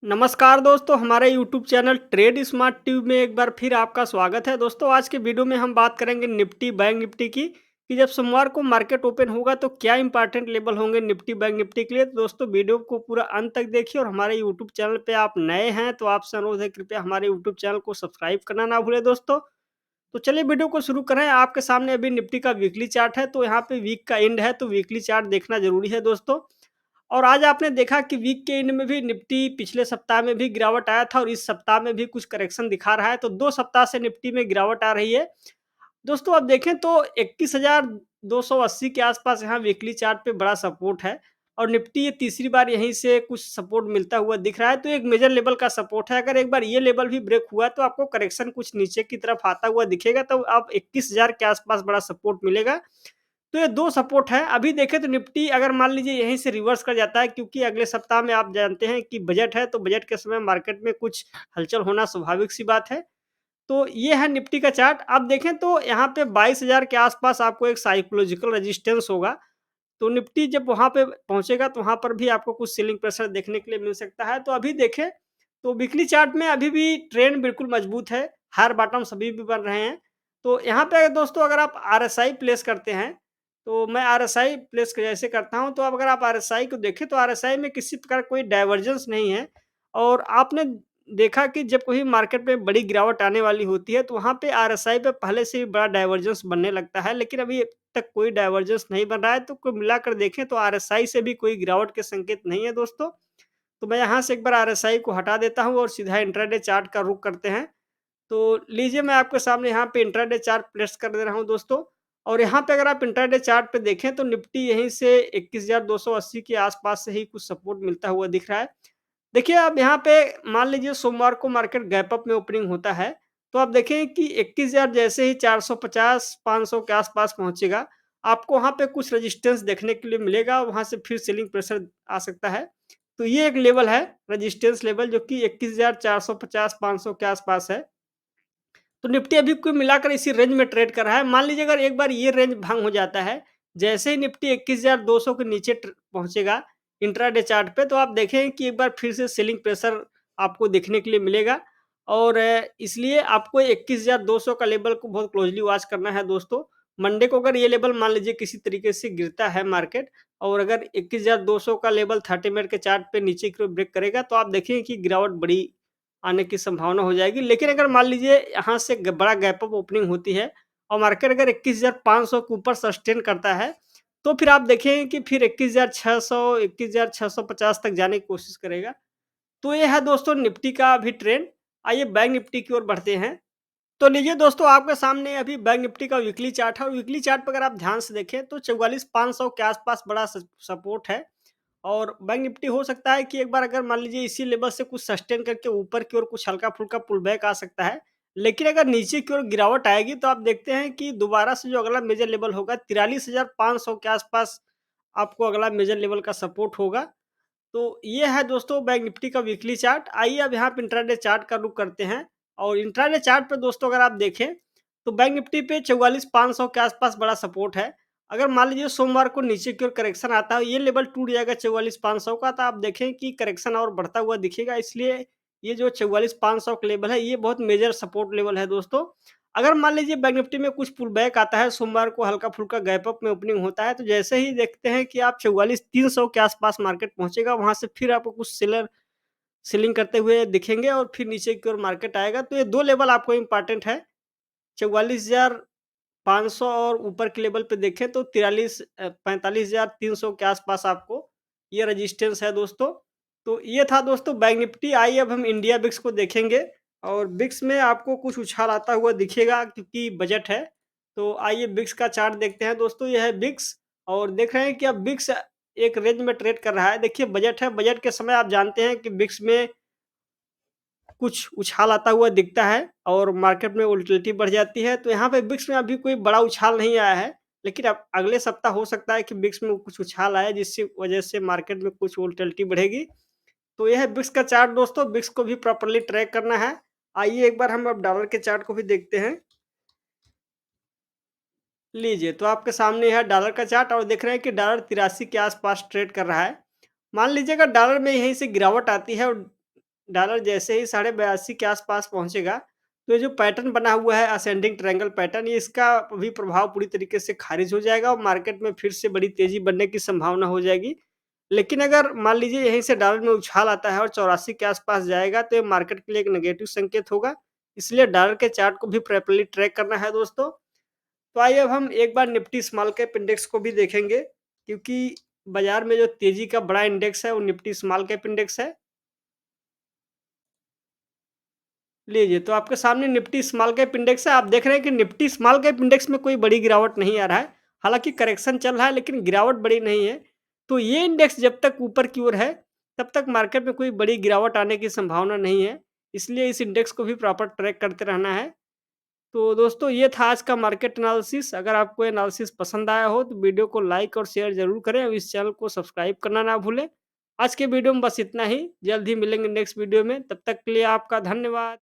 नमस्कार दोस्तों, हमारे YouTube channel trade smart tube में एक बार फिर आपका स्वागत है। दोस्तों, आज के वीडियो में हम बात करेंगे निफ्टी बैंक निफ्टी की कि जब सोमवार को मार्केट ओपन होगा तो क्या इंपॉर्टेंट लेवल होंगे निफ्टी बैंक निफ्टी के लिए। तो दोस्तों, वीडियो को पूरा अंत तक देखिए और हमारे यूट्यूब चैनल पे आप नए हैं तो आपसे अनुरोध है, कृपया हमारे यूट्यूब चैनल को सब्सक्राइब करना ना भूलें दोस्तों। तो चलिए वीडियो को शुरू करें। आपके सामने अभी निफ्टी का वीकली चार्ट है, तो यहाँ पे वीक का एंड है तो वीकली चार्ट देखना जरूरी है दोस्तों। और आज आपने देखा कि वीक के एंड में भी निफ्टी पिछले सप्ताह में भी गिरावट आया था और इस सप्ताह में भी कुछ करेक्शन दिखा रहा है, तो 2 सप्ताह से निफ्टी में गिरावट आ रही है। दोस्तों, अब देखें तो 21,280 के आसपास यहाँ वीकली चार्ट पे बड़ा सपोर्ट है और निफ्टी ये तीसरी बार यहीं से कुछ सपोर्ट मिलता हुआ दिख रहा है, तो एक मेजर लेवल का सपोर्ट है। अगर एक बार ये लेवल भी ब्रेक हुआ तो आपको करेक्शन कुछ नीचे की तरफ आता हुआ दिखेगा, तो आप 21,000 के आसपास बड़ा सपोर्ट मिलेगा। तो ये 2 सपोर्ट है। अभी देखें तो निफ्टी अगर मान लीजिए यहीं से रिवर्स कर जाता है, क्योंकि अगले सप्ताह में आप जानते हैं कि बजट है, तो बजट के समय मार्केट में कुछ हलचल होना स्वाभाविक सी बात है। तो ये है निफ्टी का चार्ट। आप देखें तो यहाँ पे 22,000 के आसपास आपको एक साइकोलॉजिकल रेजिस्टेंस होगा। तो निफ्टी जब वहाँ पे पहुँचेगा तो वहाँ पर भी आपको कुछ सेलिंग प्रेशर देखने के लिए मिल सकता है। तो अभी देखें तो वीकली चार्ट में अभी भी ट्रेंड बिल्कुल मजबूत है, हायर बॉटम सभी भी बन रहे हैं। तो यहाँ पे दोस्तों अगर आप आरएसआई प्लेस करते हैं, तो मैं आरएसआई प्लेस जैसे करता हूँ, तो अब अगर आप आरएसआई को देखें तो आरएसआई में किसी प्रकार कोई डाइवर्जेंस नहीं है। और आपने देखा कि जब कोई मार्केट में बड़ी गिरावट आने वाली होती है, तो वहाँ पे आरएसआई पे पहले से ही बड़ा डाइवर्जेंस बनने लगता है, लेकिन अभी तक कोई डाइवर्जेंस नहीं बन रहा है, तो कुल मिलाकर देखें तो आरएसआई से भी कोई गिरावट के संकेत नहीं है दोस्तों। तो मैं यहाँ से एक बार आरएसआई को हटा देता हूँ और सीधा इंट्राडे चार्ट का रुख करते हैं। तो लीजिए मैं आपके सामने यहाँ पे इंट्राडे चार्ट प्लेस कर दे रहा हूँ दोस्तों। और यहाँ पे अगर आप इंट्राडे चार्ट पे देखें तो निफ्टी यहीं से 21,280 के आसपास से ही कुछ सपोर्ट मिलता हुआ दिख रहा है। देखिए, अब यहाँ पे मान लीजिए सोमवार को मार्केट गैप अप में ओपनिंग होता है, तो आप देखें कि 21,000 जैसे ही 450-500 के आसपास पहुँचेगा, आपको वहाँ पे कुछ रेजिस्टेंस देखने के लिए मिलेगा, वहाँ से फिर सेलिंग प्रेशर आ सकता है। तो ये एक लेवल है, रेजिस्टेंस लेवल, जो कि 21,450-500 के आसपास है। तो निफ्टी अभी कुल मिलाकर इसी रेंज में ट्रेड कर रहा है। मान लीजिए अगर एक बार ये रेंज भंग हो जाता है, जैसे ही निफ्टी 21,200 के नीचे पहुंचेगा इंट्राडे चार्ट पे, तो आप देखें कि एक बार फिर से सेलिंग प्रेशर आपको देखने के लिए मिलेगा। और इसलिए आपको 21,200 का लेवल को बहुत क्लोजली वॉच करना है दोस्तों। मंडे को अगर ये लेवल मान लीजिए किसी तरीके से गिरता है मार्केट, और अगर 21,200 का लेवल 30 मिनट के चार्ट पे नीचे की ओर ब्रेक करेगा, तो आप देखें कि गिरावट बड़ी आने की संभावना हो जाएगी। लेकिन अगर मान लीजिए यहाँ से बड़ा गैप अप ओपनिंग होती है और मार्केट अगर 21,500 के ऊपर सस्टेन करता है, तो फिर आप देखें कि फिर 21,600 21,650 तक जाने की कोशिश करेगा। तो ये है दोस्तों निफ्टी का अभी ट्रेंड। आइए बैंक निफ्टी की ओर बढ़ते हैं। तो लीजिए दोस्तों, आपके सामने अभी बैंक निफ्टी का वीकली चार्ट है और वीकली चार्ट पर अगर आप ध्यान से देखें तो 44,500 के आसपास बड़ा सपोर्ट है। और बैंक निफ्टी हो सकता है कि एक बार अगर मान लीजिए इसी लेवल से कुछ सस्टेन करके ऊपर की ओर कुछ हल्का-फुल्का पुल बैक आ सकता है। लेकिन अगर नीचे की ओर गिरावट आएगी तो आप देखते हैं कि दोबारा से जो अगला मेजर लेवल होगा 43,500 के आसपास आपको अगला मेजर लेवल का सपोर्ट होगा। तो ये है दोस्तों बैंक निफ्टी का वीकली चार्ट। आइए अब यहाँ पे इंट्राडे चार्ट का रुख करते हैं। और इंट्राडे चार्ट पे दोस्तों अगर आप देखें तो बैंक निफ्टी पे 44,500 के आसपास बड़ा सपोर्ट है। अगर मान लीजिए सोमवार को नीचे की ओर करेक्शन आता है, ये लेवल टूट जाएगा 44,500 का, तो आप देखें कि करेक्शन और बढ़ता हुआ दिखेगा। इसलिए ये जो 44,500 का लेवल है, ये बहुत मेजर सपोर्ट लेवल है दोस्तों। अगर मान लीजिए बैंक निफ्टी में कुछ पुल बैक आता है, सोमवार को हल्का-फुल्का गैप अप में ओपनिंग होता है, तो जैसे ही देखते हैं कि आप 44,300 के आसपास मार्केट पहुँचेगा, वहाँ से फिर आपको कुछ सेलिंग करते हुए दिखेंगे और फिर नीचे की ओर मार्केट आएगा। तो ये 2 लेवल आपको इम्पोर्टेंट है। 44,500 और ऊपर के लेवल पे देखें तो 45,300 के आसपास आपको ये रेजिस्टेंस है दोस्तों। तो ये था दोस्तों बैंक निफ्टी। आइए अब हम इंडिया बिक्स को देखेंगे और बिक्स में आपको कुछ उछाल आता हुआ दिखेगा क्योंकि बजट है। तो आइए बिक्स का चार्ट देखते हैं दोस्तों। ये है बिक्स और देख रहे हैं कि अब बिक्स एक रेंज में ट्रेड कर रहा है। देखिए बजट है, बजट के समय आप जानते हैं कि बिक्स में कुछ उछाल आता हुआ दिखता है और मार्केट में वोलेटिलिटी बढ़ जाती है। तो यहाँ पे बिक्स में अभी कोई बड़ा उछाल नहीं आया है, लेकिन अब अगले सप्ताह हो सकता है कि बिक्स में कुछ उछाल आए जिसकी वजह से मार्केट में कुछ वोलेटिलिटी बढ़ेगी। तो यह है बिक्स का चार्ट दोस्तों, बिक्स को भी प्रॉपर्ली ट्रैक करना है। आइए एक बार हम अब डॉलर के चार्ट को भी देखते हैं। लीजिए, तो आपके सामने है डॉलर का चार्ट और देख रहे हैं कि डॉलर 83 के आसपास ट्रेड कर रहा है। मान लीजिए अगर डॉलर में यहीं से गिरावट आती है और डॉलर जैसे ही 82.5 के आस-पास पहुँचेगा, तो ये जो पैटर्न बना हुआ है असेंडिंग ट्रायंगल पैटर्न, ये इसका भी प्रभाव पूरी तरीके से खारिज हो जाएगा और मार्केट में फिर से बड़ी तेज़ी बनने की संभावना हो जाएगी। लेकिन अगर मान लीजिए यहीं से डॉलर में उछाल आता है और 84 के आस-पास जाएगा, तो ये मार्केट के लिए एक नेगेटिव संकेत होगा। इसलिए डॉलर के चार्ट को भी प्रॉपर्ली ट्रैक करना है दोस्तों। तो आइए अब हम एक बार निफ्टी स्मॉल कैप इंडेक्स को भी देखेंगे, क्योंकि बाज़ार में जो तेज़ी का बड़ा इंडेक्स है, वो निफ्टी स्मॉल कैप इंडेक्स है। लीजिए, तो आपके सामने निफ्टी स्मॉल कैप इंडेक्स है। आप देख रहे हैं कि निफ्टी स्मॉल कैप इंडेक्स में कोई बड़ी गिरावट नहीं आ रहा है। हालाँकि करेक्शन चल रहा है, लेकिन गिरावट बड़ी नहीं है। तो ये इंडेक्स जब तक ऊपर की ओर है, तब तक मार्केट में कोई बड़ी गिरावट आने की संभावना नहीं है। इसलिए इस इंडेक्स को भी प्रॉपर ट्रैक करते रहना है। तो दोस्तों, ये था आज का मार्केट एनालिसिस। अगर आपको ये एनालिसिस पसंद आया हो तो वीडियो को लाइक और शेयर ज़रूर करें और इस चैनल को सब्सक्राइब करना ना भूलें। आज के वीडियो में बस इतना ही। जल्द ही मिलेंगे नेक्स्ट वीडियो में। तब तक के लिए आपका धन्यवाद।